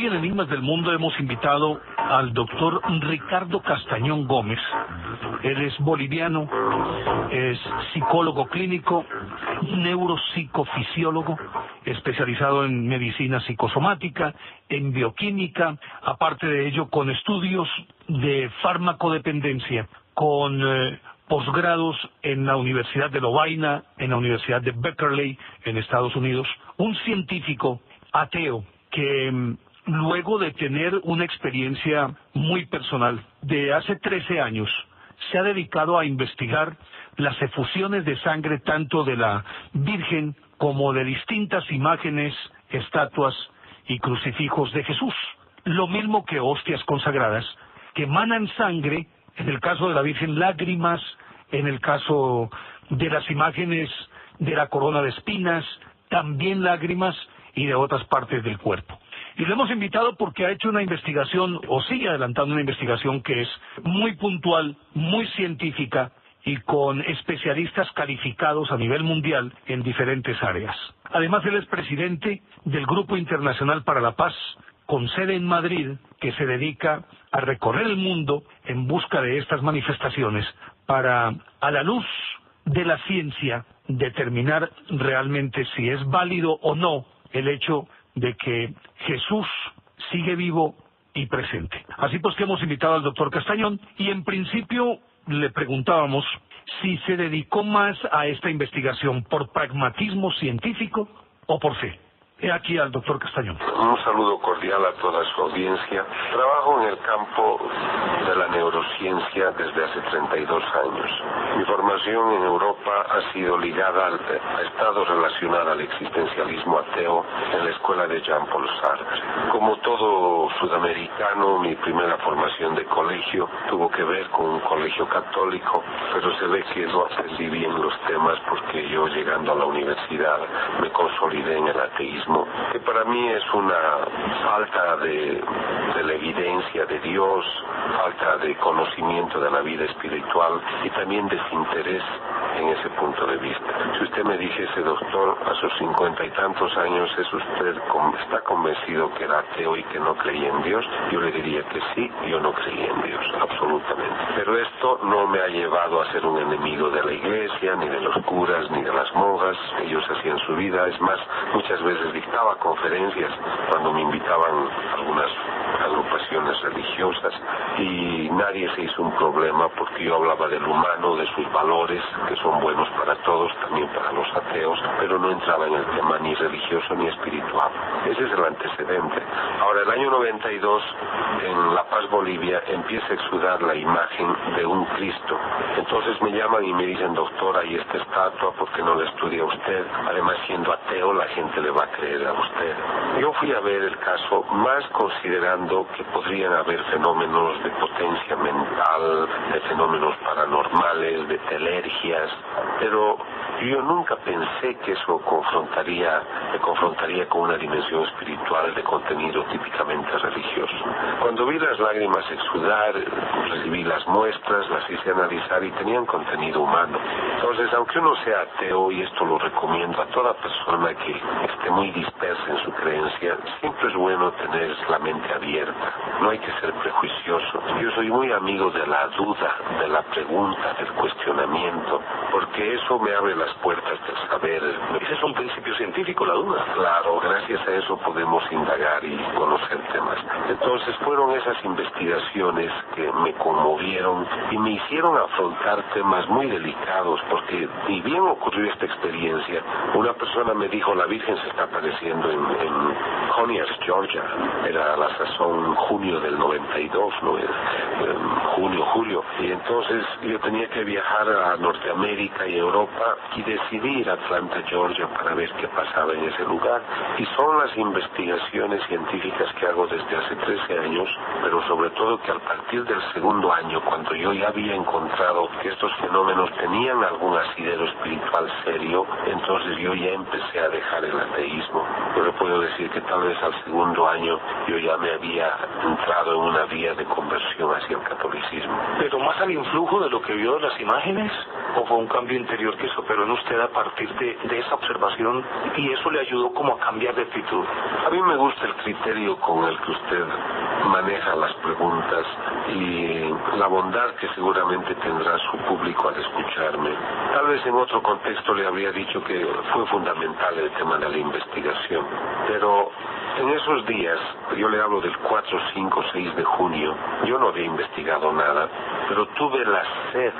Hoy en Enigmas del Mundo hemos invitado al doctor Ricardo Castañón Gómez. Él es boliviano, es psicólogo clínico, neuropsicofisiólogo, especializado en medicina psicosomática, en bioquímica, aparte de ello con estudios de farmacodependencia, con posgrados en la Universidad de Lovaina, en la Universidad de Berkeley, en Estados Unidos. Un científico ateo que luego de tener una experiencia muy personal, de hace 13 años, se ha dedicado a investigar las efusiones de sangre tanto de la Virgen como de distintas imágenes, estatuas y crucifijos de Jesús. Lo mismo que hostias consagradas, que emanan sangre, en el caso de la Virgen lágrimas, en el caso de las imágenes de la corona de espinas, también lágrimas y de otras partes del cuerpo. Y lo hemos invitado porque ha hecho una investigación, o sigue adelantando una investigación que es muy puntual, muy científica y con especialistas calificados a nivel mundial en diferentes áreas. Además, él es presidente del Grupo Internacional para la Paz, con sede en Madrid, que se dedica a recorrer el mundo en busca de estas manifestaciones para, a la luz de la ciencia, determinar realmente si es válido o no el hecho de que Jesús sigue vivo y presente. Así pues que hemos invitado al doctor Castañón y en principio le preguntábamos si se dedicó más a esta investigación por pragmatismo científico o por fe. He aquí al doctor Castañón. Un saludo cordial a toda su audiencia. Trabajo en el campo de la neurociencia desde hace 32 años. Mi formación en Europa ha sido ligada ha estado relacionada al existencialismo ateo en la escuela de Jean-Paul Sartre. Como todo sudamericano, mi primera formación de colegio tuvo que ver con un colegio católico, pero se ve que no aprendí bien los temas porque yo, llegando a la universidad, me consolidé en el ateísmo, que para mí es una falta de la evidencia de Dios, falta de conocimiento de la vida espiritual y también desinterés en ese punto de vista. Si usted me dijese, doctor, a sus 50 y tantos años, ¿está convencido que era ateo y que no creía en Dios? Yo le diría que sí, yo no creía en Dios, absolutamente. Pero esto no me ha llevado a ser un enemigo de la iglesia, ni de los curas, ni de las monjas. Ellos hacían su vida. Es más, muchas veces dictaba conferencias cuando me invitaban algunas agrupaciones religiosas y nadie se hizo un problema porque yo hablaba del humano, de sus valores, que son buenos para todos, también para los ateos, pero no entraba en el tema ni religioso ni espiritual. Ese es el antecedente. Ahora, el año 92, en La Paz, Bolivia, empieza a exudar la imagen de un Cristo. Entonces me llaman y me dicen, doctor, ahí esta estatua, ¿por qué no la estudia usted? Además, siendo ateo, la gente le va a creer a usted. Yo fui a ver el caso más considerando que podrían haber fenómenos de potencia mental, de fenómenos paranormales, de telergias, pero yo nunca pensé que eso me confrontaría con una dimensión espiritual de contenido típicamente religioso. Cuando vi las lágrimas exudar, recibí las muestras, las hice analizar y tenían contenido humano. Entonces, aunque uno sea ateo, y esto lo recomiendo a toda persona que esté muy dispersa en su creencia, siempre es bueno tener la mente abierta, no hay que ser prejuicioso. Yo soy muy amigo de la duda, de la pregunta, del cuestionamiento, porque eso me abre las puertas del saber. Ese es un principio científico, la duda. Claro, gracias a eso podemos indagar y conocer temas. Entonces fueron esas investigaciones que me conmovieron y me hicieron afrontar temas muy delicados, porque ni bien ocurrió esta experiencia, una persona me dijo, la Virgen se está apareciendo en Conyers, Georgia. Era a la sazón junio del 92, ¿no? Julio. Y entonces yo tenía que viajar a Norteamérica y Europa y decidí ir a Atlanta, Georgia, para ver qué pasaba en ese lugar. Y son las investigaciones científicas que hago desde hace 13 años, pero sobre todo que a partir del segundo año, cuando yo ya había encontrado que estos fenómenos tenían algún asidero espiritual serio, entonces yo ya empecé a dejar el ateísmo. Yo le puedo decir que tal vez al segundo año yo ya me había entrado en una vía de conversión hacia el catolicismo. ¿Pero más al influjo de lo que vio de las imágenes? o fue un cambio interior que se operó en usted a partir de esa observación y eso le ayudó como a cambiar de actitud? A mí me gusta el criterio con el que usted maneja las preguntas y la bondad que seguramente tendrá su público al escucharme. Tal vez en otro contexto le habría dicho que fue fundamental el tema de la investigación, pero en esos días, yo le hablo del 4, 5, 6 de junio, yo no había investigado nada, pero tuve la sed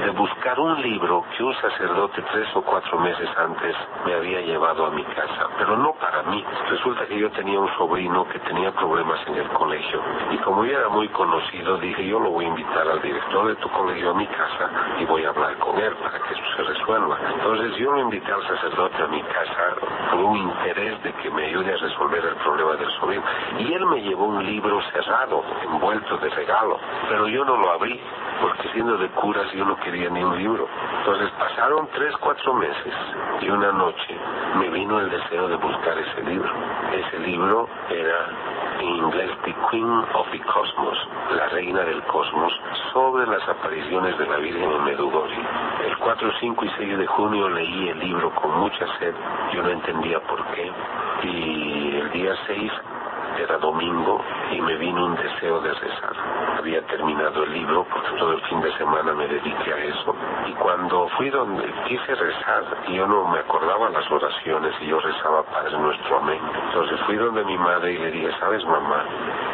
de buscar un libro que un sacerdote 3 o 4 meses antes me había llevado a mi casa, pero no para mí. Resulta que yo tenía un sobrino que tenía problemas en el colegio, y como yo era muy conocido, dije, yo lo voy a invitar al director de tu colegio a mi casa y voy a hablar con él para que eso se resuelva. Entonces yo lo invité al sacerdote a mi casa por un interés de que me ayude a resolver el problema del sobrino, y él me llevó un libro cerrado, envuelto de regalo, pero yo no lo abrí, porque siendo de curas yo no quería ni un libro. Entonces pasaron 3, 4 meses, y una noche me vino el deseo de buscar ese libro. Ese libro era en inglés The Queen of the Cosmos, la reina del cosmos, sobre las apariciones de la Virgen en Medjugorje. El 4, 5 y 6 de junio leí el libro con mucha sed, yo no entendía por qué, y el día 6 era domingo y me vino un deseo de rezar. Había terminado el libro porque todo el fin de semana me dediqué a eso, y cuando fui donde quise rezar, yo no me acordaba las oraciones y yo rezaba Padre Nuestro, amén. Entonces fui donde mi madre y le dije, ¿sabes, mamá?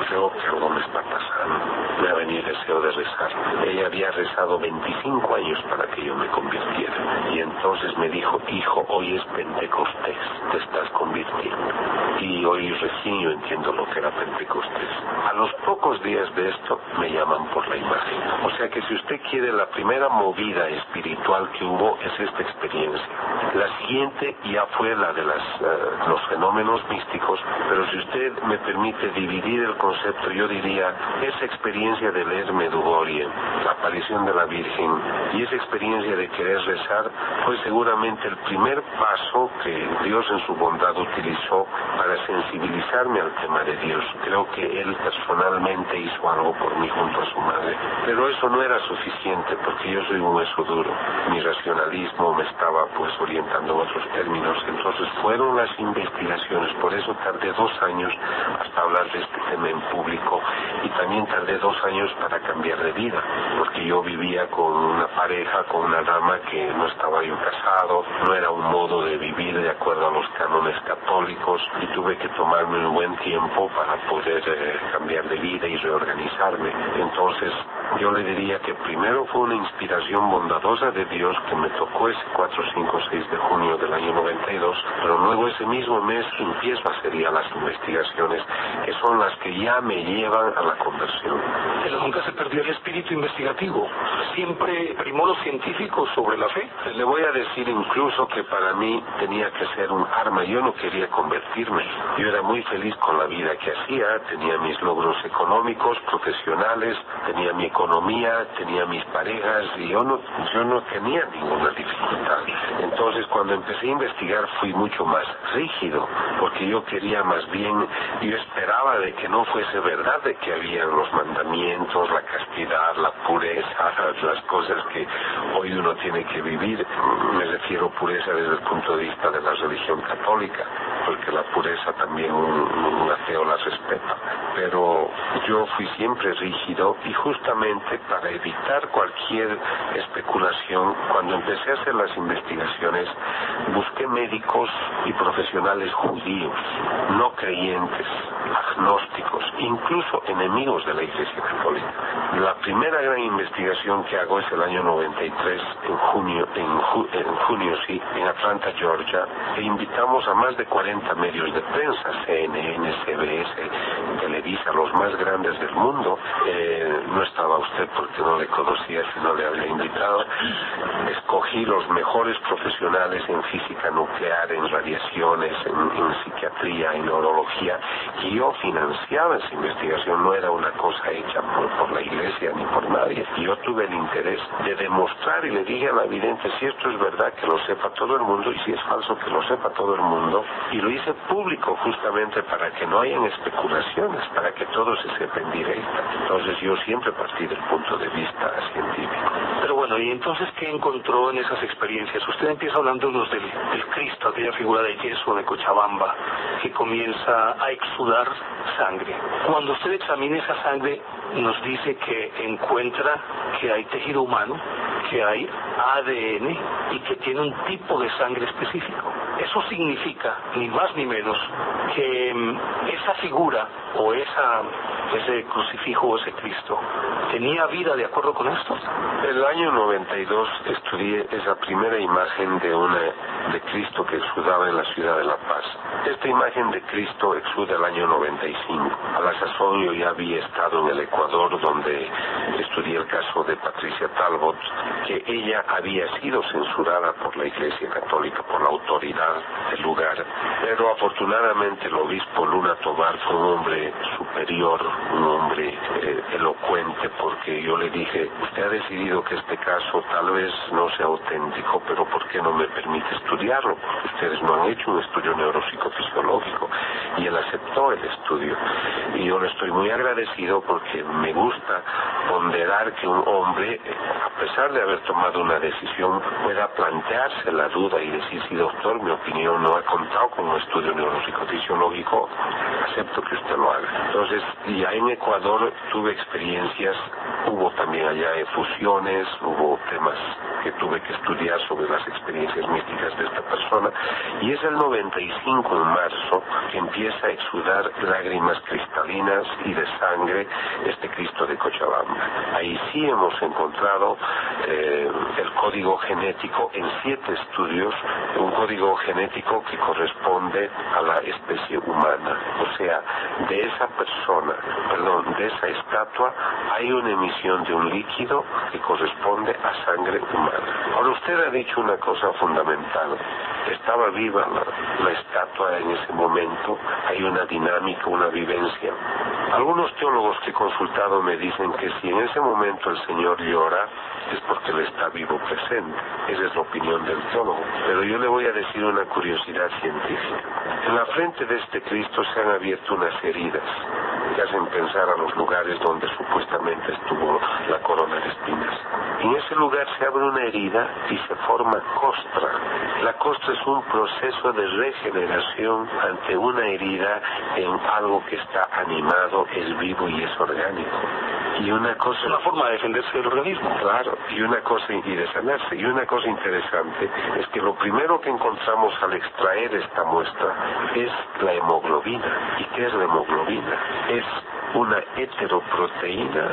Creo que algo me está pasando, me ha venido deseo de rezar. Ella había rezado 25 años para que yo me convirtiera, y entonces me dijo, hijo, hoy es Pentecostés, te estás convirtiendo. Y hoy recién yo entiendo lo que era Pentecostés. A los pocos días de esto me llaman por la imagen. O sea que si usted quiere, la primera movida espiritual que hubo es esta experiencia. La siguiente ya fue la de los fenómenos místicos, pero si usted me permite dividir el concepto, yo diría, esa experiencia de leer Medjugorje, la aparición de la Virgen, y esa experiencia de querer rezar, fue seguramente el primer paso que Dios en su bondad utilizó para sensibilizarme al tema de Dios. Creo que Él personalmente hizo algo por mí junto a su madre, pero eso no era suficiente porque yo soy un hueso duro. Mi racionalismo me estaba pues orientando en otros términos. Entonces fueron las investigaciones, por eso tardé 2 años hasta hablar de este tema en público, y también tardé 2 años para cambiar de vida, porque yo vivía con una pareja, con una dama que no estaba yo casado, no era un modo de vivir de acuerdo a los cánones católicos, y tuve que tomarme un buen tiempo para poder cambiar de vida y reorganizarme. Entonces yo le diría que primero fue una inspiración bondadosa de Dios que me tocó ese 4, 5, 6 de junio del año 92, pero luego ese mismo mes empiezo a hacer ya las investigaciones, que son las que ya me llevan a la conversión. Pero nunca se perdió el espíritu investigativo, siempre primó lo científico sobre la fe. Le voy a decir incluso que para mí tenía que ser un arma. Yo no quería convertirme, yo era muy feliz con la vida que hacía, tenía mis logros económicos, profesionales, tenía mi economía, tenía mis parejas, y yo no tenía ninguna dificultad. Entonces cuando empecé a investigar fui mucho más rígido, porque yo quería más bien, yo esperaba de que no fuese verdad de que habían los mandamientos, la castidad, la pureza, las cosas que hoy uno tiene que vivir. Me refiero a pureza desde el punto de vista de la religión católica, porque la pureza también un ateo la respeta, pero yo fui siempre rígido, y justamente para evitar cualquier especulación, cuando empecé a hacer las investigaciones, busqué médicos y profesionales judíos, no creyentes, agnósticos, incluso enemigos de la Iglesia Católica. La primera gran investigación que hago es el año 93, en junio, en Atlanta, Georgia, e invitamos a más de 40 medios de prensa, CNN, CBS, Televisa, los más grandes del mundo. No estaba usted porque no le conocía, si no le había invitado. Escogí los mejores profesionales en física nuclear, en radiaciones, en psiquiatría, en neurología, y yo financiaba esa investigación, no era una cosa hecha por la Iglesia ni por nadie. Y yo tuve el interés de demostrar, y le dije a la vidente, si esto es verdad, que lo sepa todo el mundo, y si es falso, que lo sepa todo el mundo, y lo hice público justamente para que no hayan especulaciones, para que todo se sepa en directo. Entonces yo siempre partí del punto de vista científico. Pero bueno, ¿y entonces qué encontró en esas experiencias? Usted empieza hablándonos del Cristo, aquella figura de yeso de Cochabamba, que comienza a exudar sangre. Cuando usted examina esa sangre, nos dice que encuentra que hay tejido humano, que hay ADN y que tiene un tipo de sangre específico. Eso significa, ni más ni menos, que esa figura o ese crucifijo o ese Cristo tenía vida de acuerdo con esto. El año 92 estudié esa primera imagen de Cristo que exudaba en la ciudad de La Paz. Esta imagen de Cristo exuda el año 95. A la sazón yo ya había estado en el Ecuador, donde estudié el caso de Patricia Talbot, que ella había sido censurada por la Iglesia Católica, por la autoridad del lugar. Pero afortunadamente el obispo Luna Tobar fue un hombre superior, un hombre elocuente, porque yo le dije, usted ha decidido que este caso tal vez no sea auténtico, pero ¿por qué no me permite estudiarlo? Porque ustedes no han hecho un estudio neuropsicofisiológico. Y él aceptó el estudio. Y yo le estoy muy agradecido porque me gusta ponderar que un hombre, a pesar de haber tomado una decisión, pueda plantearse la duda y decir, si doctor, mi opinión no ha contado con un estudio neuropsicofisiológico, acepto que usted lo haga. Entonces, ya en Ecuador tuve experiencias, hubo también allá efusiones, hubo temas que tuve que estudiar sobre las experiencias místicas de esta persona, y es el 95 en marzo que empieza a exudar lágrimas cristalinas y de sangre este Cristo de Cochabamba. Ahí sí hemos encontrado el código genético en 7 estudios, un código genético que corresponde a la especie humana. O sea, de esa persona, de esa estatua, hay una emisión de un líquido que corresponde a sangre humana. Ahora, usted ha dicho una cosa fundamental. Estaba viva la estatua en ese momento, hay una dinámica, una vivencia. Algunos teólogos que he consultado me dicen que si en ese momento el Señor llora, es porque Él está vivo presente. Esa es la opinión del teólogo. Pero yo le voy a decir una curiosidad científica. En la frente de este Cristo se han abierto unas heridas que hacen pensar a los lugares donde supuestamente estuvo la corona de espinas. En ese lugar se abre una herida y se forma costra. La costra es un proceso de regeneración ante una herida en algo que está animado, es vivo y es orgánico. Y una cosa... Es una forma de defenderse del organismo. Claro, y de sanarse. Y una cosa interesante es que lo primero que encontramos al extraer esta muestra es la hemoglobina. ¿Y qué es la hemoglobina? Es una heteroproteína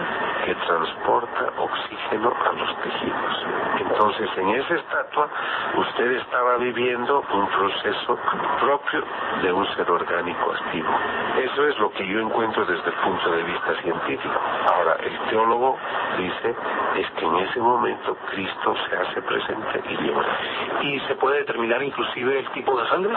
que transporta oxígeno a los tejidos. Entonces, en esa estatua, usted estaba viviendo un proceso propio de un ser orgánico activo. Eso es lo que yo encuentro desde el punto de vista científico. Ahora, el teólogo dice es que en ese momento Cristo se hace presente y llora. ¿Y se puede determinar inclusive el tipo de sangre?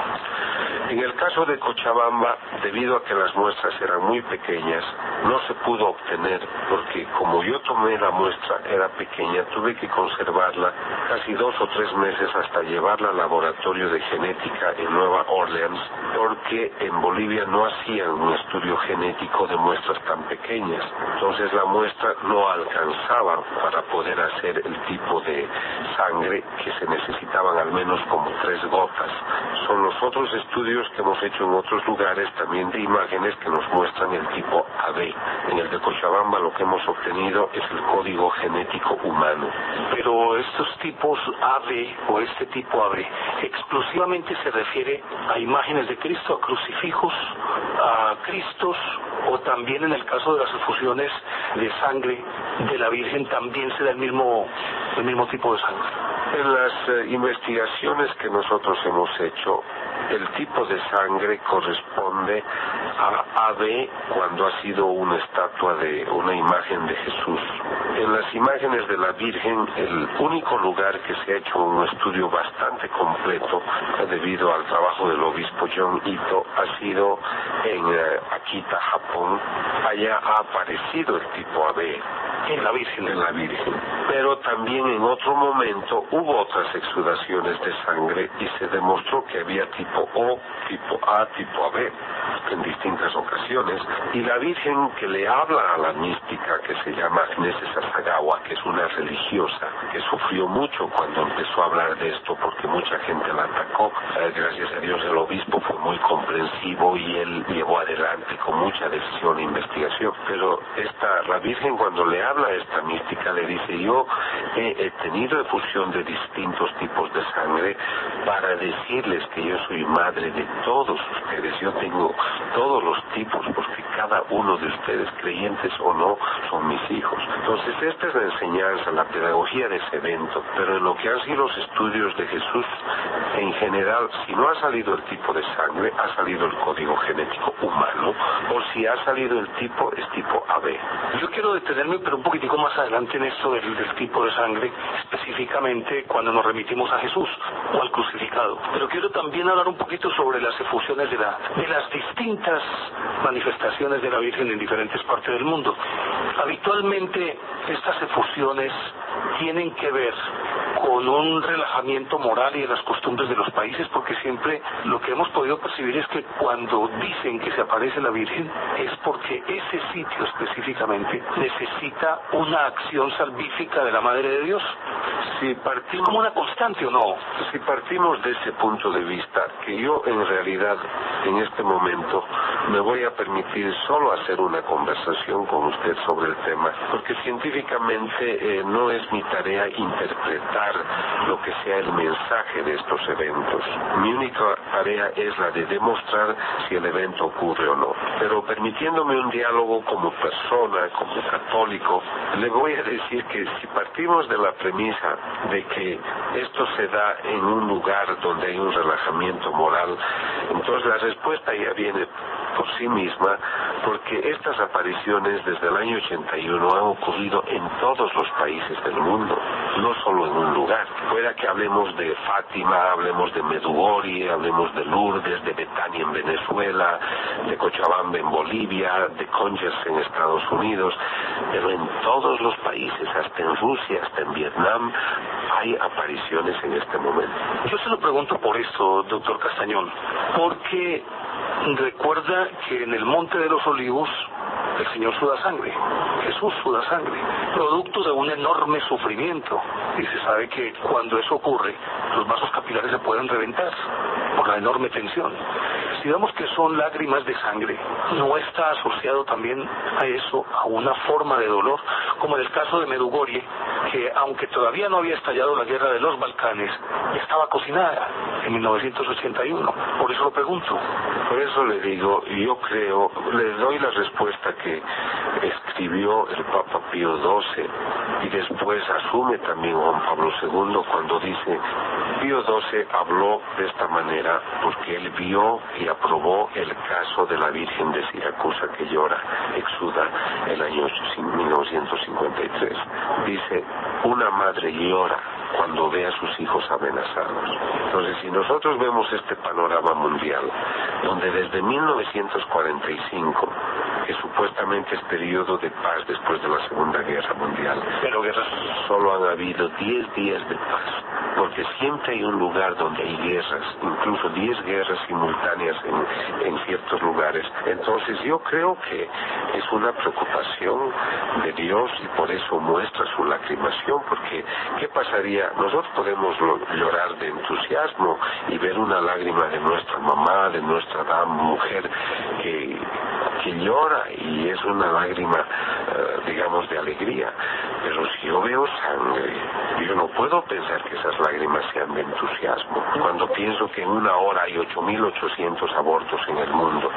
En el caso de Cochabamba, debido a que las muestras eran muy pequeñas, no se pudo obtener, porque como yo tomé la muestra, era pequeña, tuve que conservarla casi 2 o 3 meses hasta llevarla al laboratorio de genética en Nueva Orleans, porque en Bolivia no hacían un estudio genético de muestras tan pequeñas. Entonces la muestra no alcanzaba para poder hacer el tipo de sangre que se necesitaban, al menos como 3 gotas. Son los otros estudios que hemos hecho en otros lugares, también de imágenes, que nos muestran el tipo AB. En el de Cochabamba lo que hemos obtenido es el código genético humano. Pero estos tipos AB o este tipo AB exclusivamente se refiere a imágenes de Cristo, a crucifijos, a Cristos, o también en el caso de las efusiones de sangre de la Virgen también se da el mismo tipo de sangre. En las investigaciones que nosotros hemos hecho, el tipo de sangre corresponde a AB cuando ha sido una estatua de una imagen de Jesús. En las imágenes de la Virgen, el único lugar que se ha hecho un estudio bastante completo, debido al trabajo del obispo John Ito, ha sido en Akita, Japón. Allá ha aparecido el tipo AB. en la Virgen. En la Virgen. Pero también en otro momento hubo otras exudaciones de sangre y se demostró que había tipo O, tipo A, tipo AB en distintas ocasiones, y la Virgen que le habla a la mística que se llama Agnese Sasagawa, que es una religiosa que sufrió mucho cuando empezó a hablar de esto porque mucha gente la atacó. Gracias a Dios el obispo fue muy comprensivo y él llevó adelante con mucha decisión e investigación. Pero la Virgen cuando le habla a esta mística le dice: yo he tenido efusión de distintos tipos de sangre para decirles que yo soy madre de todos ustedes, yo tengo todos los tipos porque cada uno de ustedes, creyentes o no, son mis hijos. Entonces esta es la enseñanza, la pedagogía de ese evento, pero en lo que han sido los estudios de Jesús en general, si no ha salido el tipo de sangre, ha salido el código genético humano, o si ha salido el tipo, es tipo AB. Yo quiero detenerme pero un poquitico más adelante en esto del tipo de sangre, específicamente cuando nos remitimos a Jesús o al crucificado, pero quiero también hablar un poquito sobre las efusiones de las distintas manifestaciones de la Virgen en diferentes partes del mundo. Habitualmente estas efusiones tienen que ver con un relajamiento moral y de las costumbres de los países, porque siempre lo que hemos podido percibir es que cuando dicen que se aparece la Virgen es porque ese sitio específicamente necesita una acción salvífica de la Madre de Dios. Si partimos, ¿es como una constante o no? Si partimos de ese punto de vista, que yo en realidad en este momento me voy a permitir solo hacer una conversación con usted sobre el tema, porque científicamente no es mi tarea interpretar lo que sea el mensaje de estos eventos. Mi única tarea es la de demostrar si el evento ocurre o no. Pero permitiéndome un diálogo como persona, como católico, le voy a decir que si partimos de la premisa de que esto se da en un lugar donde hay un relajamiento moral, entonces la respuesta ya viene por sí misma, porque estas apariciones desde el año 81 han ocurrido en todos los países del mundo, no solo en un lugar. Pueda que hablemos de Fátima, hablemos de Medjugorje, hablemos de Lourdes, de Betania en Venezuela, de Cochabamba en Bolivia, de Conches en Estados Unidos, pero en todos los países, hasta en Rusia, hasta en Vietnam, hay apariciones en este momento. Yo se lo pregunto por esto, doctor Castañón, porque recuerda que en el Monte de los Olivos el Señor suda sangre, Jesús suda sangre, producto de un enorme sufrimiento, y se sabe que cuando eso ocurre, los vasos capilares se pueden reventar por la enorme tensión. Si vemos que son lágrimas de sangre, ¿no está asociado también a eso, a una forma de dolor, como en el caso de Medjugorje, que aunque todavía no había estallado la guerra de los Balcanes, ya estaba cocinada en 1981? Por eso lo pregunto. Por eso le digo, yo creo, le doy la respuesta que escribió el Papa Pío XII y después asume también Juan Pablo II cuando dice: Pío XII habló de esta manera porque él vio y aprobó el caso de la Virgen de Siracusa que llora, exuda, el año 1953. Dice: una madre llora cuando ve a sus hijos amenazados. Entonces, si nosotros vemos este panorama mundial, donde desde 1945, que supuestamente es periodo de paz después de la Segunda Guerra Mundial, pero guerras solo han habido 10 días de paz, porque siempre hay un lugar donde hay guerras, incluso 10 guerras simultáneas en ciertos lugares. Entonces yo creo que es una preocupación de Dios y por eso muestra su lacrimación, porque ¿qué pasaría? Nosotros podemos llorar de entusiasmo y ver una lágrima de nuestra mamá, de nuestra mujer que llora y es una lágrima, digamos, de alegría. Pero si yo veo sangre, yo no puedo pensar que esas lágrimas sean de entusiasmo. Cuando pienso que en una hora hay 8.800 abortos en el mundo,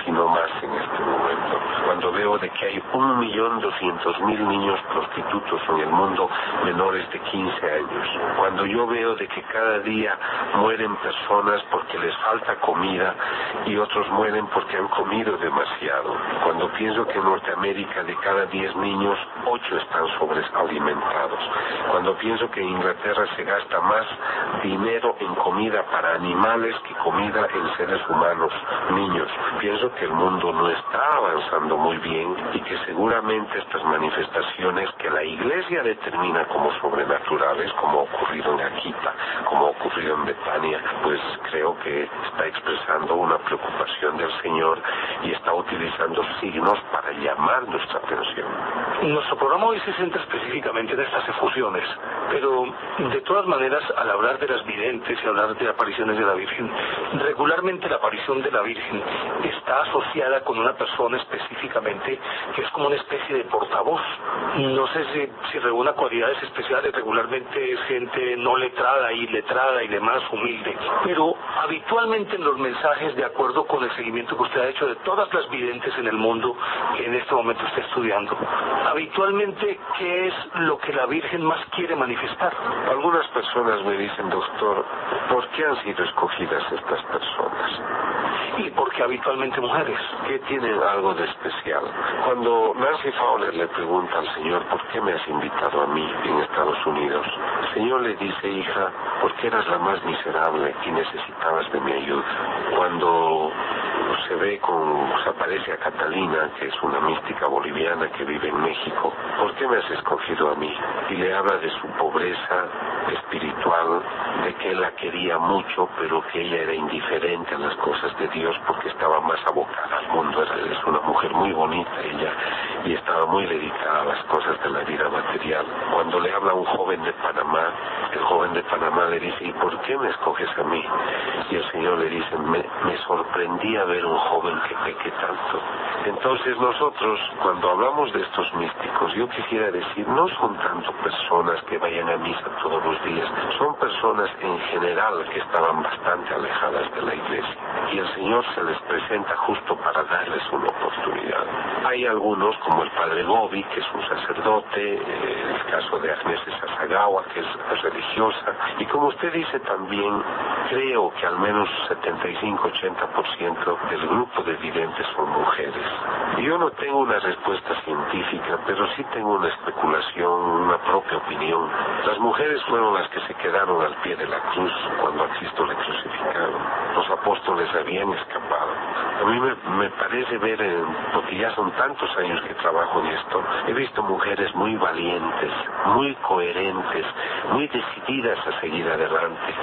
si no más en este momento. Cuando veo de que hay 1.200.000 niños prostitutos en el mundo menores de 15 años. Cuando yo veo de que cada día mueren personas porque les falta comida y otros mueren porque han comido demasiado. Cuando pienso que en Norteamérica de cada 10 niños, 8 están sobrealimentados. Cuando pienso que en Inglaterra se gasta más dinero en comida para animales que comida en seres humanos, niños. Pienso que el mundo no está avanzando muy bien y que seguramente estas manifestaciones que la Iglesia determina como sobrenaturales, como ha ocurrido en Akita, como ha ocurrido en Betania, pues creo que está expresando una preocupación del Señor y está utilizando signos para llamar nuestra atención. Nuestro programa hoy se centra específicamente en estas efusiones, pero de todas maneras, al hablar de las videntes y hablar de apariciones de la Virgen, regularmente la aparición de la Virgen está asociada con una persona específicamente que es como una especie de portavoz. No sé si reúne cualidades especiales, regularmente es gente no letrada y letrada y demás humilde, pero habitualmente en los mensajes, de acuerdo con el seguimiento que usted ha hecho de todas las videntes en el mundo que en este momento está estudiando, habitualmente, ¿qué es lo que la Virgen más quiere manifestar? Algunas personas me dicen, doctor, ¿por qué han sido escogidas estas personas? ¿Y por qué habitualmente mujeres? ¿Qué tienen algo de especial? Cuando Nancy Fowler le pregunta al Señor, ¿por qué me has invitado a mí en Estados Unidos? El Señor le dice, hija, porque eras la más miserable y necesitabas de mi ayuda. Cuando se aparece a Catalina, que es una mística boliviana que vive en México, ¿por qué me has escogido a mí? Y le habla de su pobreza espiritual, de que él la quería mucho, pero que ella era indiferente a las cosas de Dios porque estaba más abocada al mundo. Es una mujer muy bonita ella y estaba muy dedicada a las cosas de la vida material. Cuando le habla a un joven de Panamá, el joven de Panamá le dice, ¿y por qué me escoges a mí? Y el Señor le dice, me sorprendía ver un joven que peque tanto. Entonces nosotros, cuando hablamos de estos místicos, yo quisiera decir, no son tanto personas que vayan a misa todos los días, son personas en general que estaban bastante alejadas de la Iglesia. Y el Señor se les presenta justo para darles una oportunidad. Hay algunos, como el Padre Gobi, que es un sacerdote, el caso de Agnes Sasagawa, que es religiosa, y como usted dice también, creo que al menos 75-80% del grupo de videntes son mujeres. Yo no tengo una respuesta científica, pero sí tengo una especulación, una propia opinión. Las mujeres fueron las que se quedaron al pie de la cruz cuando a Cristo le crucificaron. Los apóstoles habían escapado. A mí me parece ver, porque ya son tantos años que trabajo en esto, he visto mujeres muy valientes, muy coherentes, muy decididas a seguir adelante,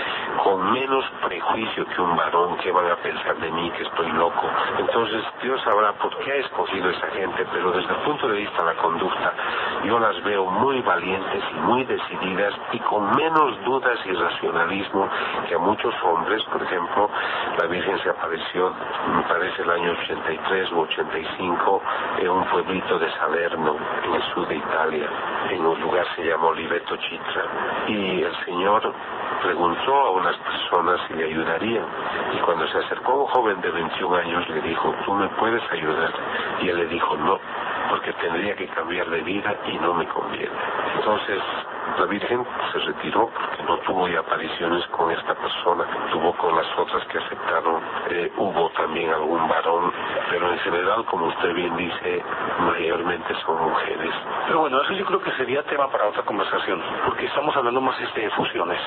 con menos prejuicio que un varón, que van a pensar de mí que estoy loco. Entonces Dios sabrá por qué ha escogido esa gente, pero desde el punto de vista de la conducta, yo las veo muy valientes y muy decididas y con menos dudas y racionalismo que a muchos hombres. Por ejemplo, la Virgen se apareció, me parece el año 83 u 85, en un pueblito de Salerno, en el sur de Italia, en un lugar que se llama Oliveto Chitra, y el Señor preguntó a unas personas si le ayudarían, y cuando se acercó un joven de 21 años le dijo, ¿tú me puedes ayudar? Y él le dijo, no, porque tendría que cambiar de vida y no me conviene. Entonces la Virgen se retiró porque no tuvo ya apariciones con esta persona, tuvo con las otras que aceptaron. Hubo también algún varón, pero en general, como usted bien dice, mayormente son mujeres. Pero bueno, eso yo creo que sería tema para otra conversación, porque estamos hablando más de fusiones.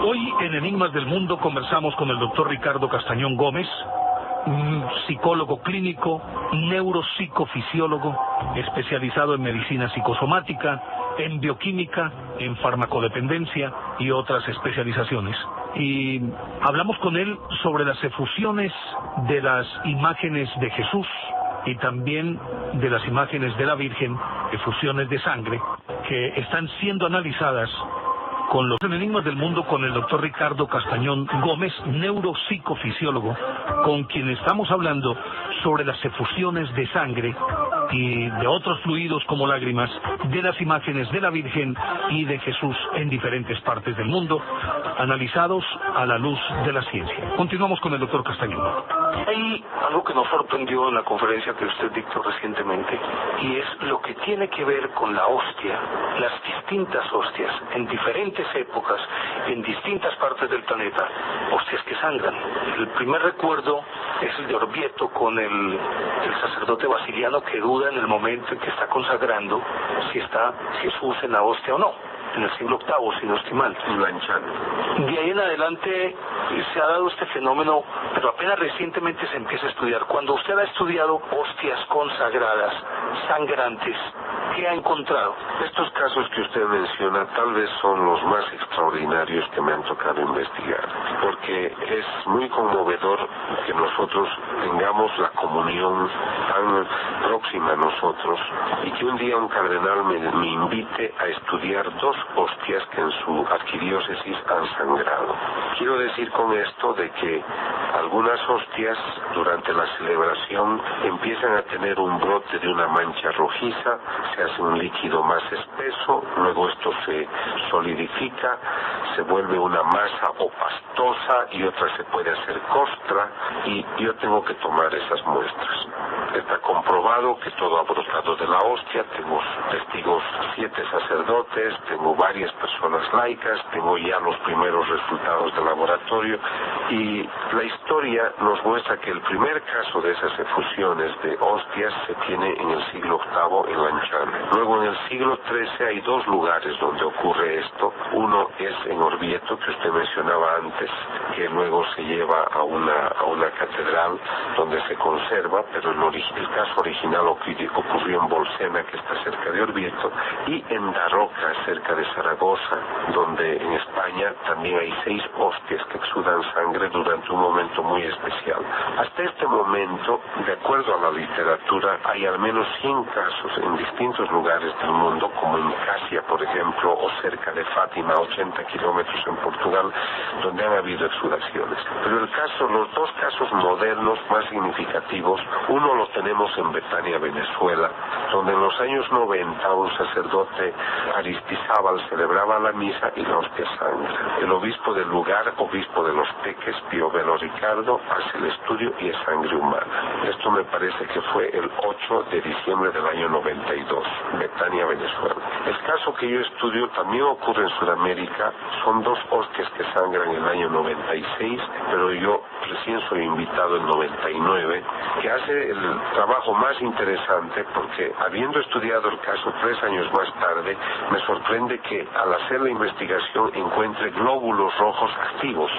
Hoy en Enigmas del Mundo conversamos con el doctor Ricardo Castañón Gómez, psicólogo clínico, neuropsicofisiólogo, especializado en medicina psicosomática, en bioquímica, en farmacodependencia y otras especializaciones. Y hablamos con él sobre las efusiones de las imágenes de Jesús y también de las imágenes de la Virgen, efusiones de sangre, que están siendo analizadas con los Enigmas del Mundo con el doctor Ricardo Castañón Gómez, neuropsicofisiólogo, con quien estamos hablando sobre las efusiones de sangre y de otros fluidos como lágrimas de las imágenes de la Virgen y de Jesús en diferentes partes del mundo, analizados a la luz de la ciencia. Continuamos con el doctor Castañón. Hay algo que nos sorprendió en la conferencia que usted dictó recientemente, y es lo que tiene que ver con la hostia, las distintas hostias, en diferentes épocas, en distintas partes del planeta, hostias que sangran. El primer recuerdo es el de Orvieto con el sacerdote basiliano que duda en el momento en que está consagrando si está Jesús en la hostia o no, en el siglo VIII, si no estoy mal. De ahí en adelante se ha dado este fenómeno, pero apenas recientemente se empieza a estudiar. Cuando usted ha estudiado hostias consagradas, sangrantes, ¿qué ha encontrado? Estos casos que usted menciona tal vez son los más extraordinarios que me han tocado investigar, porque es muy conmovedor que nosotros tengamos la comunión tan próxima a nosotros y que un día un cardenal me invite a estudiar 2 hostias que en su arquidiócesis han sangrado. Quiero decir con esto de que algunas hostias durante la celebración empiezan a tener un brote de una mancha rojiza, se hace un líquido más espeso, luego esto se solidifica, se vuelve una masa o pastosa y otra se puede hacer costra y yo tengo que tomar esas muestras. Está comprobado que todo ha brotado de la hostia, tengo testigos, 7 sacerdotes, tengo varias personas laicas, tengo ya los primeros resultados del laboratorio y la historia nos muestra que el primer caso de esas efusiones de hostias se tiene en el siglo VIII en Lanciano. Luego en el siglo XIII hay 2 lugares donde ocurre esto. Uno es en Orvieto, que usted mencionaba antes, que luego se lleva a una catedral donde se conserva, pero el caso original ocurrió en Bolsena, que está cerca de Orvieto, y en Daroca, cerca de Zaragoza, donde en España también hay 6 hostias que exudan sangre durante un momento muy especial. Hasta este momento, de acuerdo a la literatura, hay al menos 100 casos en distintos lugares del mundo, como en Casia, por ejemplo, o cerca de Fátima, 80 kilómetros en Portugal, donde han habido exudaciones. Pero los 2 casos modernos más significativos, uno lo tenemos en Betania, Venezuela, donde en los años 90 un sacerdote Aristizábal celebraba la misa y la hostia sangra. El obispo del lugar, obispo de Los Teques, Pío Velo Ricardo, hace el estudio y es sangre humana. Esto me parece que fue el 8 de diciembre del año 92, Betania, Venezuela. El caso que yo estudio también ocurre en Sudamérica, son 2 hostias que sangran en el año 96, pero yo recién soy invitado en 99, que hace el trabajo más interesante porque habiendo estudiado el caso 3 años más tarde, me sorprende que al hacer la investigación encuentre glóbulos rojos activos,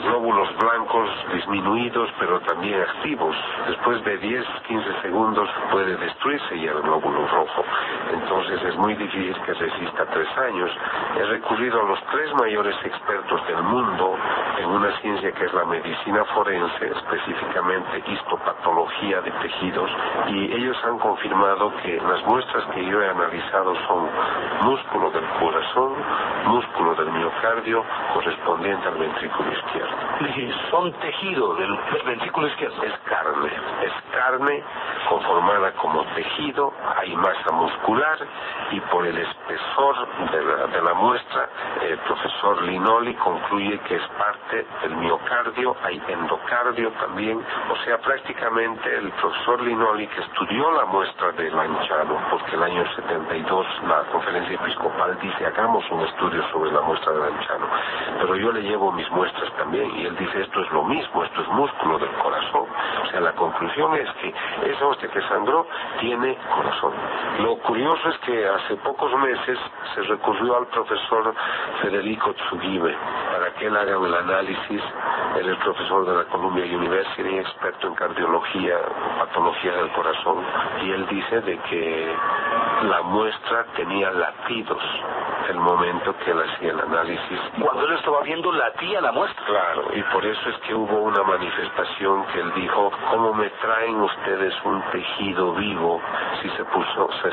glóbulos blancos disminuidos pero también activos. Después de 10-15 segundos puede destruirse ya el glóbulo rojo, entonces es muy difícil que resista 3 años. He recurrido a los 3 mayores expertos del mundo en una ciencia que es la medicina forense, específicamente histopatología de tejidos, y ellos han confirmado que las muestras que yo he analizado son músculo del corazón, músculo del miocardio, correspondiente al ventrículo izquierdo. Son tejido del ventrículo izquierdo. Es carne conformada como tejido, hay masa muscular y por el espesor de la muestra, el profesor Linoli concluye que es parte del miocardio, hay endocardio también, o sea, prácticamente el profesor Linoli, que estudió la muestra de Lanciano, porque el año 72 la conferencia episcopal dice hagamos un estudio sobre la muestra de Lanciano, pero yo le llevo mis muestras también y él dice esto es lo mismo, esto es músculo del corazón. O sea, la conclusión es que esa hostia que sangró tiene corazón. Lo curioso es que hace pocos meses se recurrió al profesor Federico Tsugibe para que él haga el análisis. Él es profesor de la Columbia University, experto en cardiología, patología del corazón, y él dice de que la muestra tenía latidos el momento que él hacía el análisis. Cuando él estaba viendo latía la muestra. Claro, y por eso es que hubo una manifestación que él dijo, ¿cómo me traen ustedes un tejido vivo si se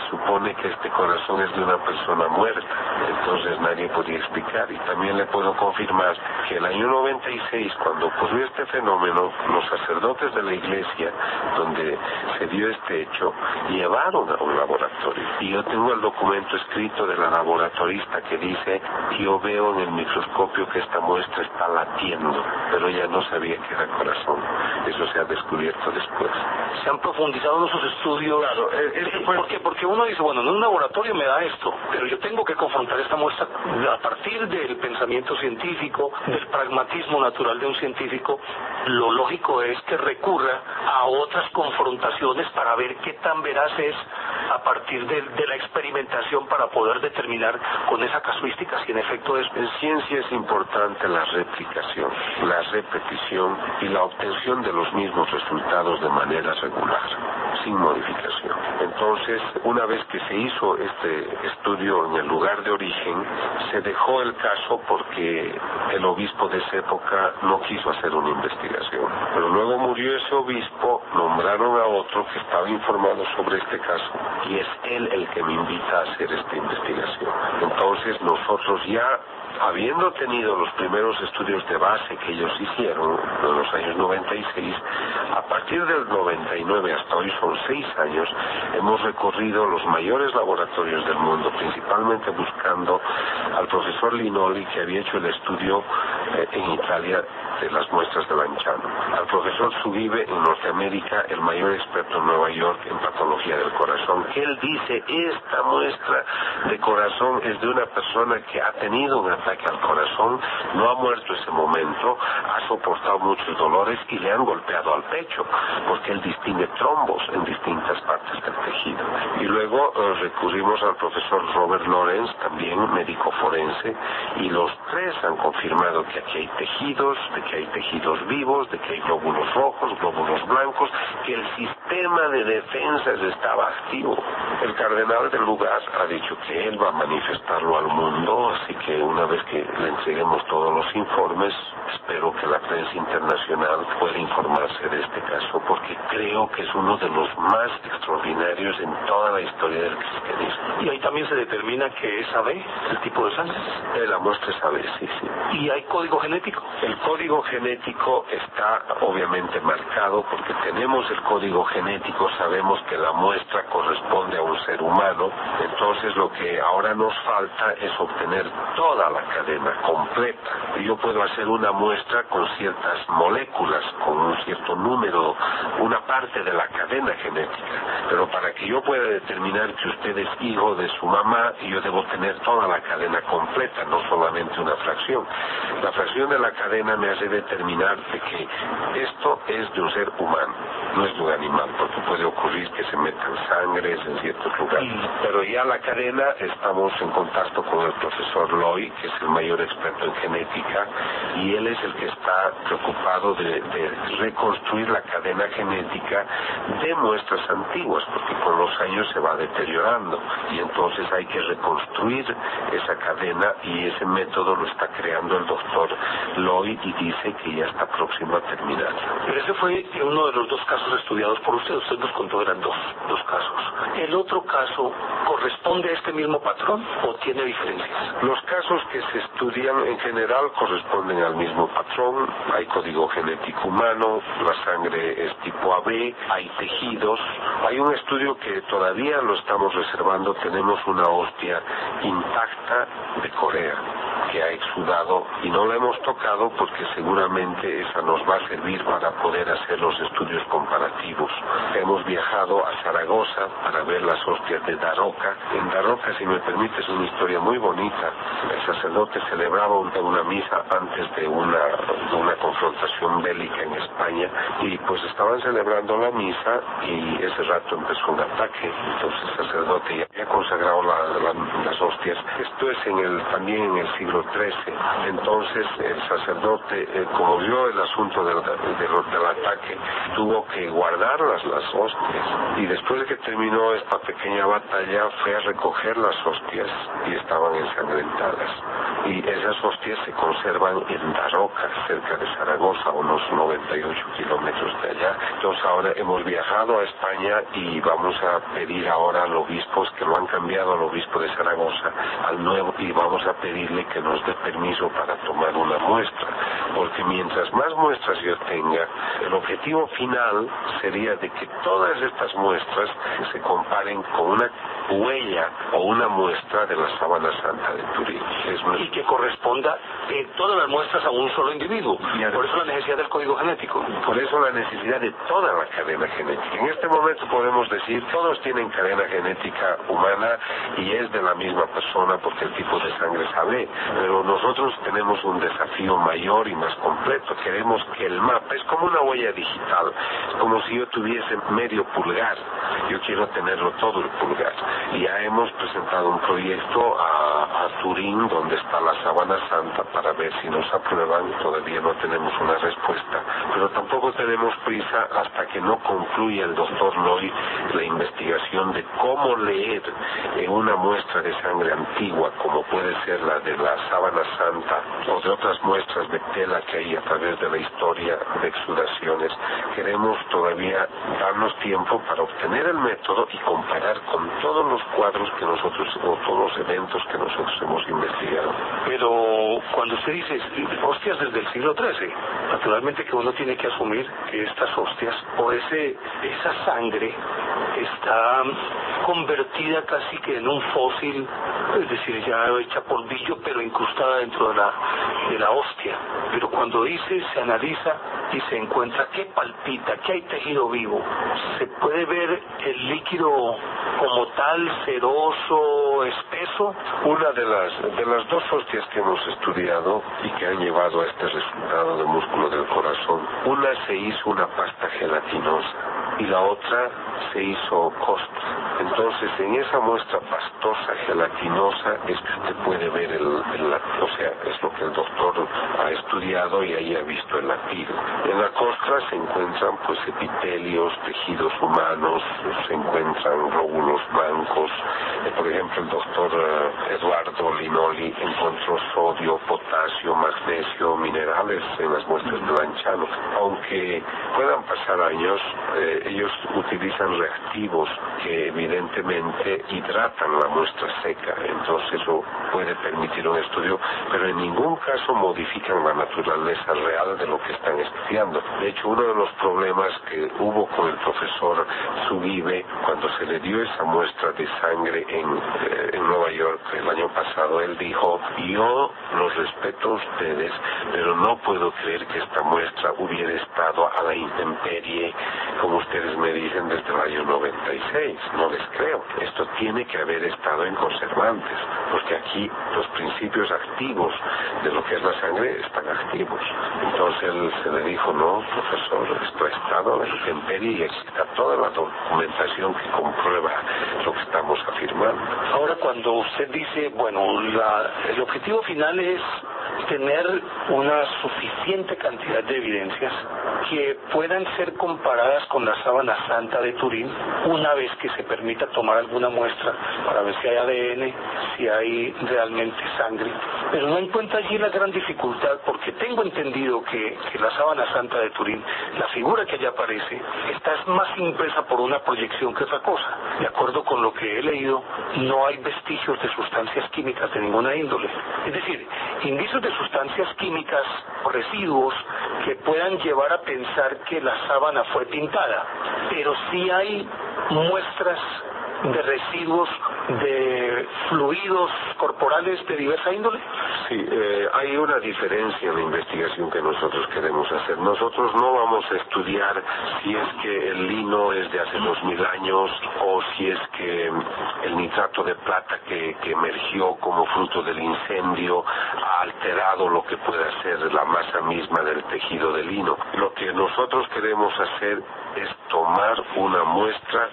supone que este corazón es de una persona muerta? Entonces nadie podía podría explicar. Y también le puedo confirmar que el año 96, cuando ocurrió este fenómeno, los sacerdotes de la iglesia donde se dio este hecho llevaron a un laboratorio. Y yo tengo el documento escrito de la laboratorista que dice: yo veo en el microscopio que esta muestra está latiendo, pero ella no sabía que era corazón. Eso se ha descubierto después. Se han profundizado en esos estudios. Claro, porque uno dice, bueno, en un laboratorio me da esto, pero yo tengo que confrontar esta muestra a partir del pensamiento científico, del pragmatismo natural de un científico. Lo lógico es que recurra a otras confrontaciones para ver qué tan veraz es a partir de la experimentación, para poder determinar con esa casuística si en efecto es. En ciencia es importante la replicación, la repetición y la obtención de los mismos resultados de manera regular, sin modificación. Entonces, una vez que se hizo este estudio en el lugar de origen, se dejó el caso porque el obispo de esa época no quiso hacer una investigación. Pero luego murió ese obispo, nombraron a otro que estaba informado sobre este caso, y es él el que me invita a hacer esta investigación. Entonces nosotros, ya habiendo tenido los primeros estudios de base que ellos hicieron en los años 96, a partir del 99 hasta hoy, son 6 años, hemos recorrido los mayores laboratorios del mundo, principalmente buscando al profesor Linoli, que había hecho el estudio en Italia de las muestras de Lanciano, al profesor Zugibe en Norteamérica, el mayor experto en Nueva York en patología del corazón, que él dice: esta muestra de corazón es de una persona que ha tenido un ataque al corazón, no ha muerto ese momento, ha soportado muchos dolores y le han golpeado al pecho, porque él distingue trombos en distintas partes del tejido. Y luego recurrimos al profesor Robert Lawrence, también médico forense, y los tres han confirmado que aquí hay tejidos, de que hay tejidos vivos, de que hay glóbulos rojos, glóbulos blancos, que el sistema de defensas estaba activo. El cardenal del lugar ha dicho que él va a manifestarlo al mundo, así que una vez que le entreguemos todos los informes, espero que la prensa internacional pueda informarse de este caso, porque creo que es uno de los más extraordinarios en toda la historia del cristianismo. Y ahí también se determina que es AB, el tipo de sangre. La muestra es AB, sí. ¿Y hay código genético? El código genético está obviamente marcado, porque tenemos el código genético, sabemos que la muestra corresponde a un ser humano. Entonces lo que ahora nos falta es obtener toda la cadena completa. Yo puedo hacer una muestra con ciertas moléculas, con un cierto número, una parte de la cadena genética, pero para que yo pueda determinar que usted es hijo de su mamá, yo debo tener toda la cadena completa, no solamente una fracción. La fracción de la cadena me hace determinar de que esto es de un ser humano, no es de un animal, porque puede ocurrir que se metan sangres en ciertos lugares. Pero ya la cadena, estamos en contacto con el profesor Loy, que es el mayor experto en genética, y él es el que está preocupado de reconstruir la cadena genética de muestras antiguas, porque con los años se va deteriorando, y entonces hay que reconstruir esa cadena, y ese método lo está creando el doctor Loy, y dice que ya está próximo a terminar. Pero ese fue uno de los 2 casos estudiados por usted nos contó eran dos casos. ¿El otro caso corresponde a este mismo patrón o tiene diferencias? Los casos que se estudian en general corresponden al mismo patrón. Hay código genético humano, la sangre es tipo AB, hay tejidos. Hay un estudio que todavía lo estamos reservando, tenemos una hostia intacta de Corea que ha exudado y no la hemos tocado porque seguramente esa nos va a servir para poder hacer los estudios comparativos. Hemos viajado a Zaragoza para ver las hostias de Daroca. En Daroca, si me permite, es una historia muy bonita. El sacerdote celebraba una misa antes de una confrontación bélica en España, y pues estaban celebrando la misa y ese rato empezó un ataque. Entonces el sacerdote ya había consagrado las hostias. Esto es también en el siglo XIII. Entonces el sacerdote, como vio el asunto del ataque, tuvo que guardar las hostias, y después de que terminó esta pequeña batalla fue a recoger las hostias y estaban ensangrentadas, y esas hostias se conservan en Daroca, cerca de Zaragoza, unos 98 kilómetros de allá. Entonces ahora hemos viajado a España y vamos a pedir ahora al obispo, que lo han cambiado al obispo de Zaragoza, al nuevo y vamos a pedirle que nos dé permiso para tomar una muestra, porque mientras más muestras yo tenga, el objetivo final sería de que todas estas muestras se comparen con una huella o una muestra de la sábana santa de Turín. Y que corresponda todas las muestras a un solo individuo. Por eso la necesidad del código genético. Por eso la necesidad de toda la cadena genética. En este momento podemos decir, todos tienen cadena genética humana y es de la misma persona porque el tipo de sangre es AB, pero nosotros tenemos un desafío mayor y más completo. Queremos que el mapa, es como una huella digital, es como si yo tuviese medio pulgar, yo quiero tenerlo todo el pulgar. Y ya hemos presentado un proyecto a Turín donde está la sábana santa para ver si nos aprueban. Todavía no tenemos una respuesta, pero tampoco tenemos prisa hasta que no concluya el doctor Loy la investigación de cómo leer en una muestra de sangre antigua, como puede ser la de la sábana santa o de otras muestras de tela que hay a través de la historia de exudaciones. Queremos todavía darnos tiempo para obtener el método y comparar con todos los cuadros que nosotros, o todos los eventos que nosotros hemos investigado. Pero cuando usted dice hostias desde el siglo XIII, naturalmente que uno tiene que asumir que estas hostias o esa sangre está convertida casi que en un fósil, es decir, ya hecha polvillo, pero incrustada dentro de la hostia. Pero cuando se analiza y se encuentra que palpita, que hay tejido vivo, se puede ver el líquido como tal, ceroso, espeso. Una de las dos hostias que hemos estudiado y que han llevado a este resultado de músculo del corazón, una se hizo una pasta gelatinosa y la otra se hizo costra. Entonces, en esa muestra pastosa, gelatinosa, es que usted puede ver o sea, es lo que el doctor ha estudiado y ahí ha visto el latido. En la costra se encuentran pues epitelios, tejidos humanos, se encuentran glóbulos blancos. Por ejemplo, el doctor Eduardo Linoli encontró sodio, potasio, magnesio, minerales en las muestras de Lanciano. Aunque puedan pasar años, ellos utilizan reactivos que evidentemente hidratan la muestra seca, entonces eso puede permitir un estudio, pero en ningún caso modifican la naturaleza real de lo que están estudiando. De hecho, uno de los problemas que hubo con el profesor Zugibe cuando se le dio esa muestra de sangre en Nueva York el año pasado, él dijo: yo los respeto a ustedes, pero no puedo creer que esta muestra hubiera estado a la intemperie, como ustedes me dicen, desde el año 96. No les creo. Esto tiene que haber estado en conservantes, porque aquí los principios activos de lo que es la sangre están activos. Entonces él se le dijo: no, profesor, esto ha estado a la intemperie y aquí está toda la documentación que comprueba lo que estamos afirmando. Ahora, cuando usted dice, bueno, el objetivo final es tener una suficiente cantidad de evidencias que puedan ser comparadas con la sábana santa de Turín una vez que se permita tomar alguna muestra para ver si hay ADN, si hay realmente sangre. Pero no encuentra allí la gran dificultad, porque tengo entendido que la sábana santa de Turín, la figura que allí aparece, está más impresa por una proyección que otra cosa. De acuerdo con lo que he leído, no hay vestigios de sustancias químicas de ninguna índole. Es decir, indicios de sustancias químicas o residuos que puedan llevar a pensar que la sábana fue pintada, pero sí hay muestras de residuos de fluidos corporales de diversa índole. Sí, hay una diferencia en la investigación que nosotros queremos hacer. Nosotros no vamos a estudiar si es que el lino es de hace 2000 años o si es que el nitrato de plata que emergió como fruto del incendio ha alterado lo que puede ser la masa misma del tejido de lino. Lo que nosotros queremos hacer es tomar una muestra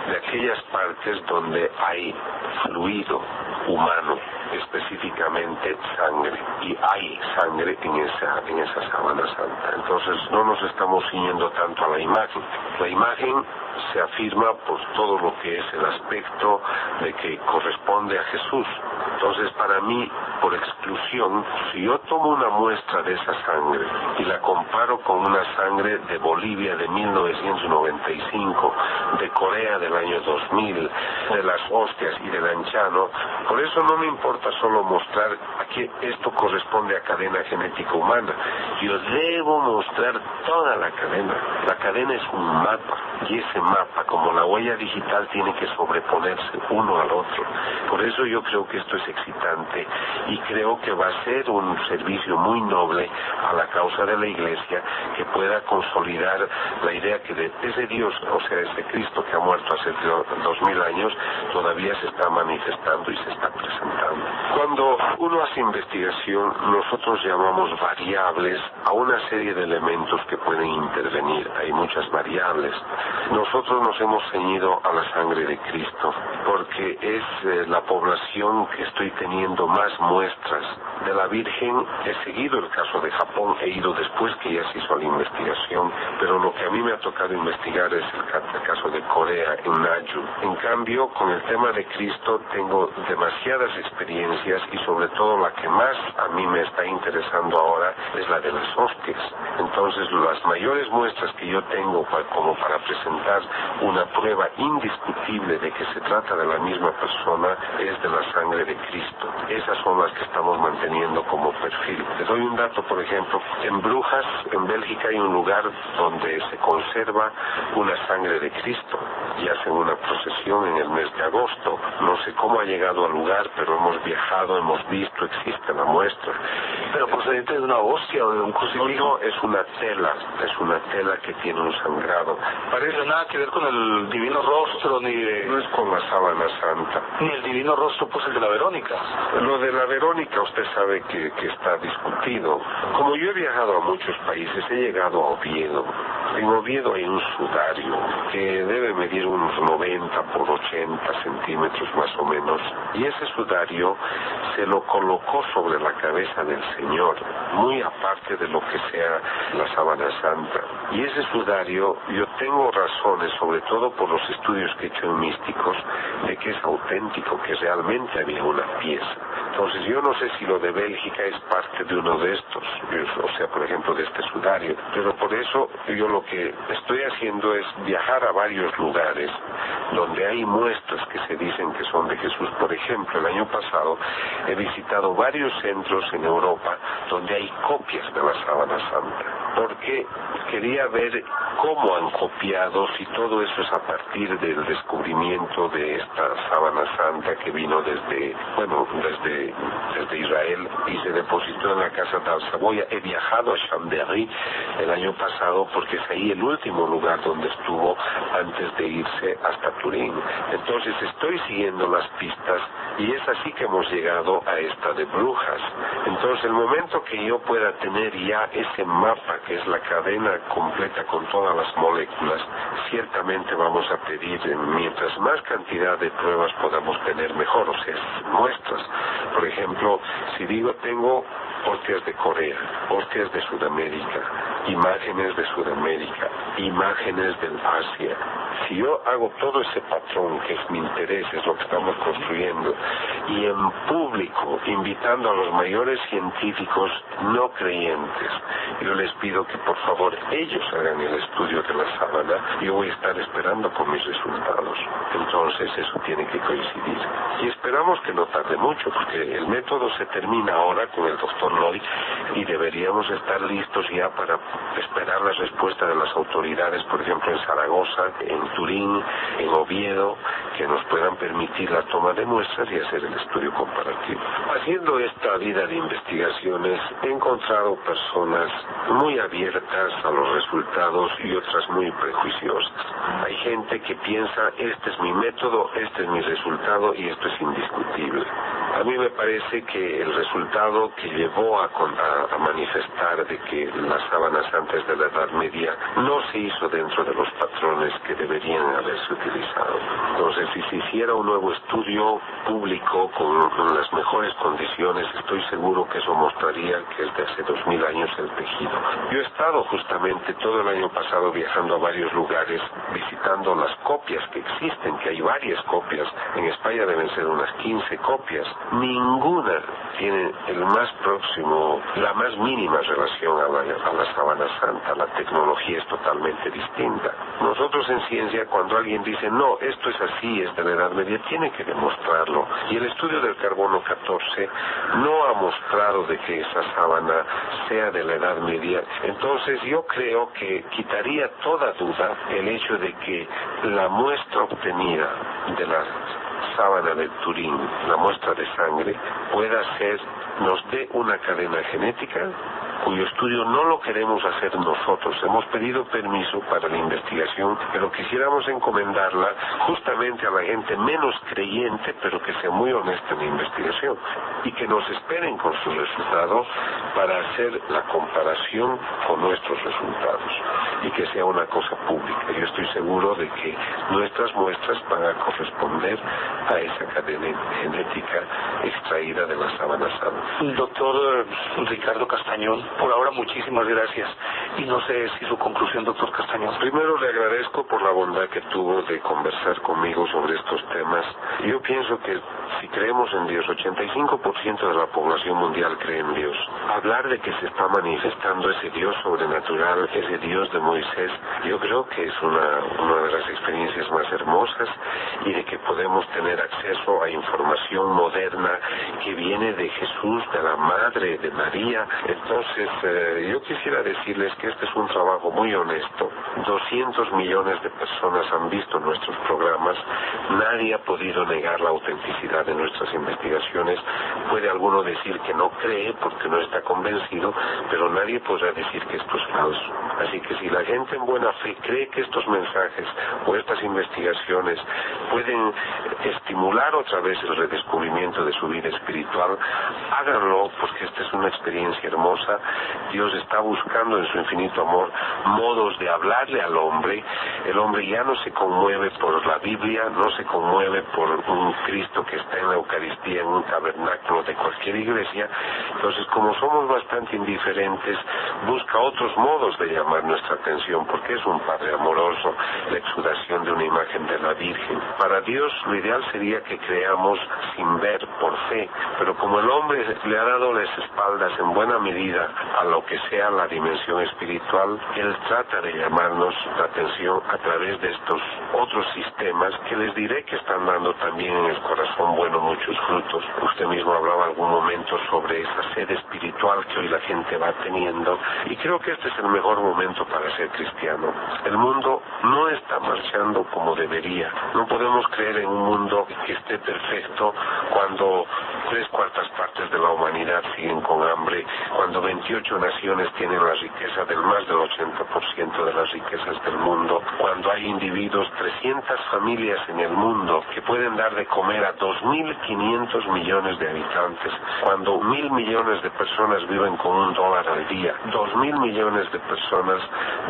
de aquellas partes donde hay fluido humano, específicamente sangre, y hay sangre en esa sábana santa. Entonces no nos estamos ciñendo tanto a la imagen. La imagen se afirma por todo lo que es el aspecto de que corresponde a Jesús, Entonces, para mí, por exclusión, si yo tomo una muestra de esa sangre y la comparo con una sangre de Bolivia de 1995, de Corea del año 2000, de las hostias y del anchano, por eso no me importa solo mostrar que esto corresponde a cadena genética humana. Yo debo mostrar toda la cadena. La cadena es un mapa, y ese mapa, como la huella digital, tiene que sobreponerse uno al otro. Por eso yo creo que esto es excitante y creo que va a ser un servicio muy noble a la causa de la Iglesia, que pueda consolidar la idea que de ese Dios, o sea, ese Cristo que ha muerto hace 2000 años, todavía se está manifestando y se está presentando. Cuando uno hace investigación, nosotros llamamos variables a una serie de elementos que pueden intervenir. Hay muchas variables. Nosotros nos hemos ceñido a la sangre de Cristo porque es la población que estoy teniendo más muestras. De la Virgen he seguido el caso de Japón, he ido después que ya se hizo la investigación, pero lo que a mí me ha tocado investigar es el caso de Corea, en Naju. En cambio, con el tema de Cristo tengo demasiadas experiencias y sobre todo la que más a mí me está interesando ahora es la de las hostias. Entonces, las mayores muestras que yo tengo como para presentar una prueba indiscutible de que se trata de la misma persona es de la sangre de Cristo. Esas son las que estamos manteniendo como perfil. Te doy un dato, por ejemplo, en Brujas, en Bélgica, hay un lugar donde se conserva una sangre de Cristo y hacen una procesión en el mes de agosto. No sé cómo ha llegado al lugar, pero hemos viajado, hemos visto, existe la muestra. ¿Pero procedente de una hostia o de un crucifijo? No, es una tela que tiene un sangrado. Parece nada que ver con el divino rostro, ni de... No es con la sábana santa. Ni el divino rostro, pues el de la Verónica. Lo de la Verónica usted sabe que está discutido. Como yo he viajado a muchos países, he llegado a Oviedo. En Oviedo hay un sudario que debe medir unos 90 por 80 centímetros más o menos. Y ese sudario se lo colocó sobre la cabeza del Señor, muy aparte de lo que sea la sábana santa. Y ese sudario, yo tengo razones, sobre todo por los estudios que he hecho en místicos, de que es auténtico, que realmente había una pieza. Entonces yo no sé si lo de Bélgica es parte de uno de estos, o sea, por ejemplo, de este sudario, pero por eso yo lo que estoy haciendo es viajar a varios lugares donde hay muestras que se dicen que son de Jesús. Por ejemplo, el año pasado he visitado varios centros en Europa donde hay copias de la sábana santa, porque quería ver cómo han copiado, si todo eso es a partir del descubrimiento de esta sábana santa que vino desde Israel y se depositó en la casa de Alsaboya. He viajado a Chambéry el año pasado porque es ahí el último lugar donde estuvo antes de irse hasta Turín. Entonces estoy siguiendo las pistas y es así que hemos llegado a esta de Brujas. Entonces el momento que yo pueda tener ya ese mapa, que es la cadena completa con todas las moléculas, ciertamente vamos a pedir, mientras más cantidad de pruebas podamos tener, mejor, o sea, muestras. Por ejemplo, si digo tengo hostias de Corea, hostias de Sudamérica, imágenes de Sudamérica, imágenes del Asia. Si yo hago todo ese patrón, que es mi interés, es lo que estamos construyendo, y en público, invitando a los mayores científicos no creyentes, yo les pido que por favor ellos hagan el estudio de la sábana, yo voy a estar esperando con mis resultados. Entonces eso tiene que coincidir. Y esperamos que no tarde mucho, porque el método se termina ahora con el doctor Lloyd y deberíamos estar listos ya para esperar la respuesta de las autoridades, por ejemplo en Zaragoza, en Turín, en Oviedo, que nos puedan permitir la toma de muestras y hacer el estudio comparativo. Haciendo esta vida de investigaciones he encontrado personas muy abiertas a los resultados y otras muy prejuiciosas. Hay gente que piensa, este es mi método, este es mi resultado y esto es indiscutible. A mí me parece que el resultado que llevó a manifestar de que las sábanas antes de la Edad Media no se hizo dentro de los patrones que deberían haberse utilizado. Entonces, si se hiciera un nuevo estudio público con las mejores condiciones, estoy seguro que eso mostraría que es de hace 2000 años el tejido. Yo he estado justamente todo el año pasado viajando a varios lugares, visitando las copias que existen, que hay varias copias. En España deben ser unas 15 copias ninguna tiene el más próximo, la más mínima relación a la sábana santa. La tecnología es totalmente distinta. Nosotros en ciencia, cuando alguien dice, no, esto es así, es de la Edad Media, tiene que demostrarlo. Y el estudio del carbono 14 no ha mostrado de que esa sábana sea de la Edad Media. Entonces yo creo que quitaría toda duda el hecho de que la muestra obtenida de la sábana de Turín, la muestra de sangre, nos dé una cadena genética cuyo estudio no lo queremos hacer nosotros. Hemos pedido permiso para la investigación, pero quisiéramos encomendarla justamente a la gente menos creyente, pero que sea muy honesta en la investigación, y que nos esperen con sus resultados para hacer la comparación con nuestros resultados, y que sea una cosa pública. Yo estoy seguro de que nuestras muestras van a corresponder a esa cadena genética extraída de la sábana santa. Doctor Ricardo Castañón, por ahora muchísimas gracias. Y no sé si su conclusión, doctor Castañón. Primero le agradezco por la bondad que tuvo de conversar conmigo sobre estos temas. Yo pienso que si creemos en Dios, 85% de la población mundial cree en Dios. Hablar de que se está manifestando ese Dios sobrenatural, ese Dios de Moisés, yo creo que es una de las experiencias más hermosas, y de que podemos tener acceso a información moderna que viene de Jesús, de la Madre, de María. Entonces, yo quisiera decirles que este es un trabajo muy honesto. 200 millones de personas han visto nuestros programas. Nadie ha podido negar la autenticidad de nuestras investigaciones. Puede alguno decir que no cree porque no está convencido, pero nadie podrá decir que esto es falso. Así que si la gente en buena fe cree que estos mensajes o estas investigaciones pueden estimular otra vez el redescubrimiento de su vida espiritual, háganlo, porque esta es una experiencia hermosa. Dios está buscando en su infinito amor modos de hablarle al hombre. El hombre ya no se conmueve por la Biblia, no se conmueve por un Cristo que está en la Eucaristía, en un tabernáculo de cualquier iglesia. Entonces, como somos bastante indiferentes, busca otros modos de llamar nuestra atención, porque es un Padre amoroso, la exudación de una imagen de la Virgen. Para Dios lo ideal sería que creamos sin ver, por fe, pero como el hombre le ha dado las espaldas en buena medida a lo que sea la dimensión espiritual, Él trata de llamarnos la atención a través de estos otros sistemas que les diré que están dando también en el corazón bueno muchos frutos. Usted mismo hablaba algún momento sobre esa sed espiritual que hoy la gente va teniendo, y creo que este es el mejor momento para ser cristiano. El mundo no está marchando como debería. No podemos creer en un mundo que esté perfecto cuando 3/4 partes de la humanidad siguen con hambre, cuando 28 naciones tienen la riqueza del más del 80% de las riquezas del mundo, cuando hay individuos, 300 familias en el mundo que pueden dar de comer a 2.500 millones de habitantes, cuando 1.000 millones de personas viven con $1 al día, 2.000 millones de personas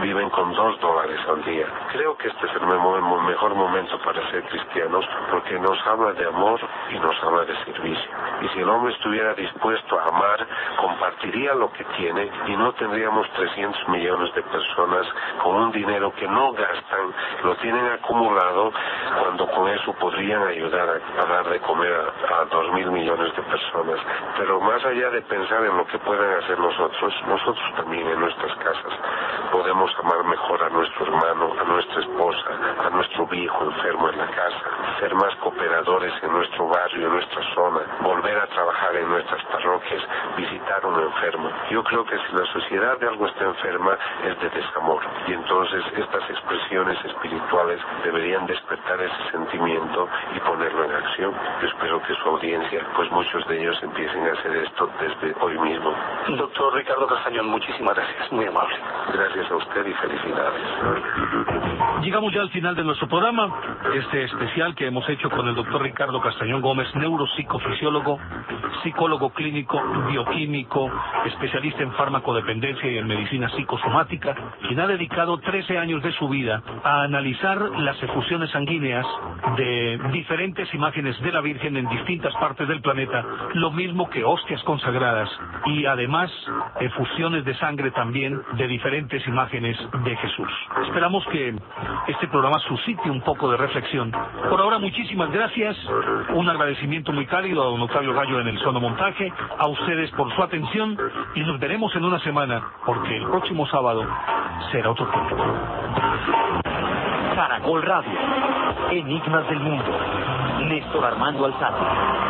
viven con $2 al día. Creo que este es el mejor momento para ser cristianos, porque nos habla de amor y nos habla de servicio. Y si el hombre estuviera dispuesto a amar, compartiría lo que tiene, y no tendríamos 300 millones de personas con un dinero que no gastan, lo tienen acumulado, cuando con eso podrían ayudar a dar de comer a 2.000 millones de personas. Pero más allá de pensar en lo que puedan hacer nosotros también en nuestras casas podemos amar mejor a nuestro hermano, a nuestra esposa, a nuestro viejo enfermo en la casa, ser más cooperadores en nuestro barrio, en nuestra zona, volver a trabajar en nuestras parroquias, visitar a un enfermo. Yo creo que si la sociedad de algo está enferma es de desamor, y entonces estas expresiones espirituales deberían despertar ese sentimiento y ponerlo en acción. Yo espero que su audiencia, pues muchos de ellos empiecen a hacer esto desde hoy mismo. Doctor Ricardo Castañón, muchísimas gracias, muy amable. Gracias a usted y felicidades. Llegamos ya al final de nuestro programa, este especial que hemos hecho con el doctor Ricardo Castañón Gómez, neuropsicofisiólogo, psicólogo clínico, bioquímico, especialista en farmacodependencia y en medicina psicosomática, quien ha dedicado 13 años de su vida a analizar las efusiones sanguíneas de diferentes imágenes de la Virgen en distintas partes del planeta, lo mismo que hostias consagradas y además efusiones de sangre también de diferentes imágenes de Jesús. Esperamos que este programa suscite un poco de reflexión. Por ahora, muchísimas gracias, un agradecimiento muy cálido a don Octavio Gallo en el sonomontaje, a ustedes por su atención y nos veremos en una semana, porque el próximo sábado será otro tiempo. Caracol Radio, Enigmas del Mundo, Néstor Armando Alzate.